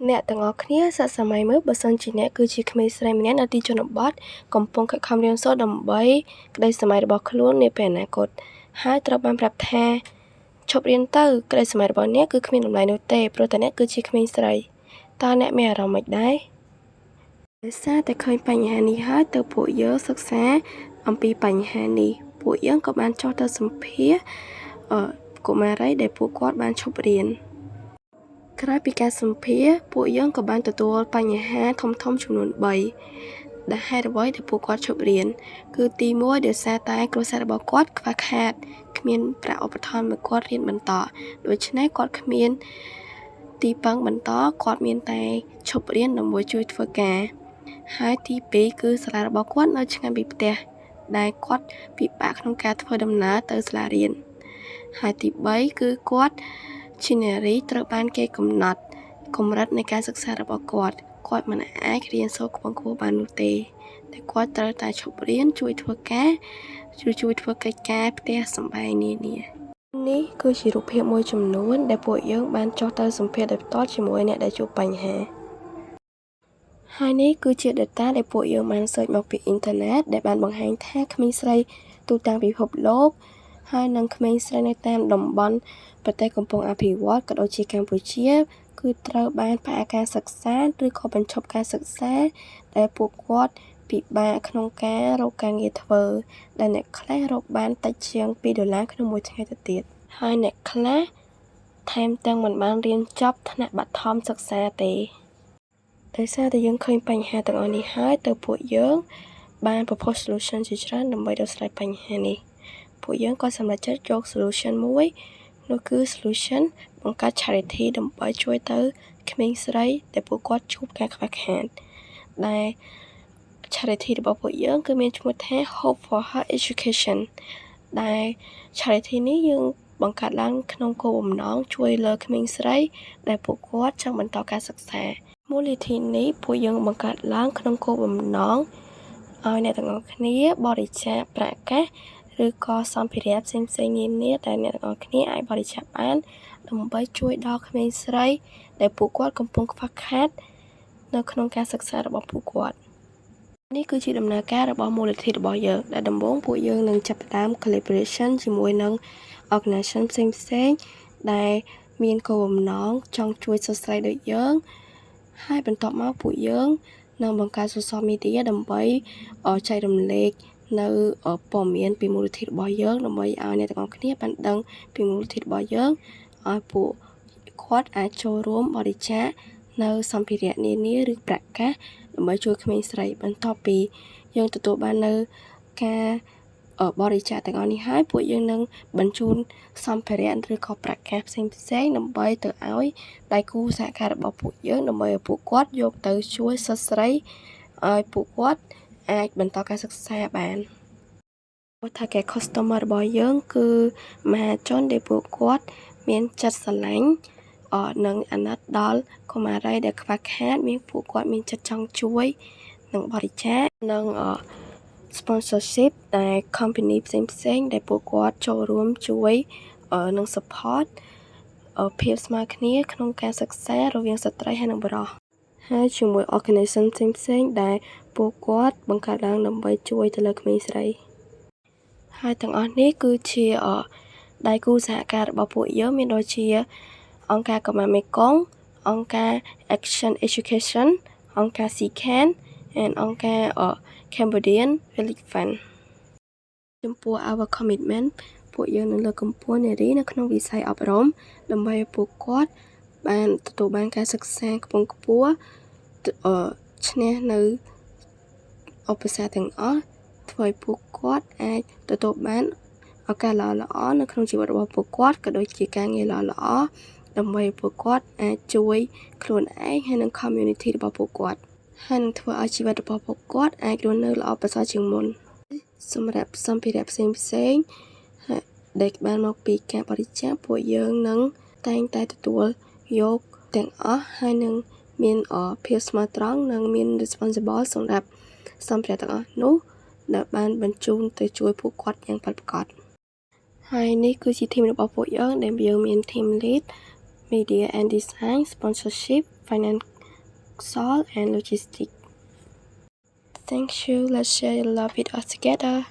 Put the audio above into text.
អ្នកទាំងអស់គ្នាសាកសម័យមើលបើសិនជាអ្នកគឺជាក្មេងស្រីម្នាក់នៅទីជនបទកំពុងខិតខំរៀនសូត្រដើម្បីក្តីស្រមៃរបស់ខ្លួននាពេលអនាគតហើយត្រូវបានប្រាប់ថាឈប់រៀនទៅក្តីស្រមៃរបស់អ្នកគឺគ្មានតម្លៃនោះទេព្រោះតែអ្នកគឺជាក្មេងស្រីតើអ្នកមានអារម្មណ៍ម៉េចដែរដោយសារតែឃើញបញ្ហានេះហើយទើបពួកយើងសិក្សាអំពីបញ្ហានេះពួកយើងក៏បានចុះទៅសម្ភាសកុមារីដែលពួកគាត់បានឈប់រៀនក្រោយពីការសម្ភាសពួកយើងក៏បានទទួលបញ្ហាធំៗចំនួន3ដែលហេតុអ្វីដែលពួកគាត់ឈប់រៀនគឺទី1ដោយសារតែគ្រួសាររបស់គាត់ខ្វះខាតគ្មានប្រាក់ឧបត្ថម្ភឲ្យគាត់រៀនបន្តដូច្នេះគាត់គ្មានទីពឹងបន្តគាត់មានតែឈប់រៀនដើម្បីជួយធ្វើការហើយទី2គឺសាលារបស់គាត់នៅឆ្ងាយពីផ្ទះដែលគាត់ពិបាកក្នុងការធ្វើដំណើរទៅសាលារៀនហើយទី3គឺគាត់ជានារីត្រូវបានគេកំណត់កម្រិតនៃការសិក្សារបស់គាត់មិនអាចរៀនសូត្រខ្ពង់ខ្ពស់បាននោះទេតែគាត់ត្រូវតែឈប់រៀនជួយធ្វើការជួយធ្វើកិច្ចការផ្ទះសម្បែងនានានេះគឺជារូបភាពមួយចំនួនដែលពួកយើងបានចុះទៅសម្ភាសដោយផ្ទាល់ជាមួយអ្នកដែលជួបបញ្ហាហើយនេះគឺជា data ដែលពួកយើងបាន search មកពីអ៊ីនធឺណិតដែលបានបង្ហាញថាក្មេងស្រីទូទាំងពិភពលោកហើយនិងក្មេងស្រីនៅតាមតំបន់ប្រទេសកំពុងអភិវឌ្ឍក៏ដូចជាកម្ពុជាគឺត្រូវបានផ្អាកការសិក្សាឬក៏បញ្ឈប់ការសិក្សាដែលពួកគាត់ពិបាកក្នុងការរកការងារធ្វើដែលអ្នកខ្លះរកបានតិចជាង$2ក្នុងមួយថ្ងៃទៅទៀតហើយអ្នកខ្លះថែមទាំងមិនបានរៀនចប់ថ្នាក់បឋមសិក្សាទេដោយសារតែយើងឃើញបញ្ហាទាំងអស់នេះហើយទៅពួកយើងបាន propose solution ជាច្រើនដើម្បីដោះស្រាយបញ្ហានេះពួកយើងក៏សម្រេចចិត្តយក solution មួយនោះគឺ solution បង្កើត charity ដើម្បីជួយទៅក្មេងស្រីដែលពួកគាត់ជួបការខ្វះខាតដែល charity របស់ពួកយើងគឺមានឈ្មោះថា Hope for Her Education ដែល charity នេះយើងបង្កើតឡើងក្នុងគោលបំណងជួយលើក្មេងស្រីដែលពួកគាត់ចង់បន្តការសិក្សាមូលនិធិនេះពួកយើងបង្កើតឡើងក្នុងគោលបំណងឲ្យអ្នកទាំងអស់គ្នាបរិច្ចាគប្រាក់កាសឬក៏សម្ភារៈផ្សេងៗនានាដែលអ្នកទាំងអស់គ្នាអាចបរិច្ចាគបានដើម្បីជួយដល់ក្មេងស្រីដែលពួកគាត់កំពុងខ្វះខាតនៅក្នុងការសិក្សារបស់ពួកគាត់នេះគឺជាដំណើរការរបស់មូលនិធិរបស់យើងដែលដំបូងពួកយើងនឹងចាប់ផ្ដើម collaboration ជាមួយនឹង organization ផ្សេងៗដែលមានគោលបំណងចង់ជួយសិស្សស្រីដូចយើងហើយបន្ទាប់មកពួកយើងនឹងបង្កើត social media ដើម្បីចែករំលែកនៅព័ត៌មានពីមូលនិធិរបស់យើងដើម្បីឲ្យអ្នកទាំងអស់គ្នាបានដឹងពីមូលនិធិរបស់យើងឲ្យពួកគាត់អាចចូលរួមបរិច្ចាគនៅសម្ភារៈនានាឬប្រកាសដើម្បីជួយក្មេងស្រីបន្ទាប់ពីយើងទទួលបាននៅការបរិច្ចាគទាំងអស់នេះហើយពួកយើងនឹងបញ្ជូនសម្ភារៈឬក៏ប្រកាសផ្សេងៗដើម្បីទៅឲ្យដៃគូសហការរបស់ពួកយើងដើម្បីឲ្យពួកគាត់យកទៅជួយសិស្សស្រីឲ្យពួកគាត់អាចបន្តការសិក្សាបានថាគេ customer របស់យើងគឺមហាជនដែលពួកគាត់មានចិត្តស្រឡាញ់និងអាណិតដល់កុមារីដែលខ្វះខាតមានពួកគាត់មានចិត្តចង់ជួយនិងបរិច្ចាគនិងsponsorship ដែល company ផ្សេងៗដែលពួកគាត់ចូលរួមជួយនិង support ភាពស្មើគ្នាក្នុងការសិក្សារវាងស្ត្រីហើយនិងបុរសហើយជាមួយ organization ផ្សេងៗដែលពួកគាត់បង្កើតឡើងដើម្បីជួយទៅលើក្មេងស្រីហើយទាំងអស់នេះគឺជាដៃគូសហការរបស់ពួកយើងមានដូចជាអង្គការកុមារមេគង្គអង្គការ Action Education អង្គការ CCAN និងអង្គការ Cambodian Village Fund ចំពោះ our commitment ពួកយើងនឹងលើកកម្ពស់នារីនៅក្នុងវិស័យអប់រំដើម្បីឲ្យពួកគាត់បានទទួលបានការសិក្សាខ្ពង់ខ្ពស់ឈ្នះនៅឧបសគ្គទាំងអស់ធ្វើឲ្យពួកគាត់អាចទទួលបានឱកាសល្អៗនៅក្នុងជីវិតរបស់ពួកគាត់ក៏ដូចជាការងារល្អៗដើម្បីឲ្យពួកគាត់អាចជួយខ្លួនឯងហើយនិង community របស់ពួកគាត់ហើយនឹងធ្វើឲ្យជីវិតរបស់ពួកគាត់អាចរស់នៅល្អប្រសើរជាងមុនសម្រាប់សម្ភារៈផ្សេងៗដែលបានមកពីការបរិច្ចាគពួកយើងនឹងតែងតែទទួលយកទាំងអស់ហើយនឹងមានភាពស្មោះត្រង់និងមាន responsible សម្រាប់សម្ភារៈទាំងអស់នោះដែលបានបញ្ជូនទៅជួយពួកគាត់យ៉ាងពិតប្រាកដហើយនេះគឺជា team របស់ពួកយើងដែលយើងមាន team lead media and design sponsorship financial and logistics. Thank you. Let's share your love with us together.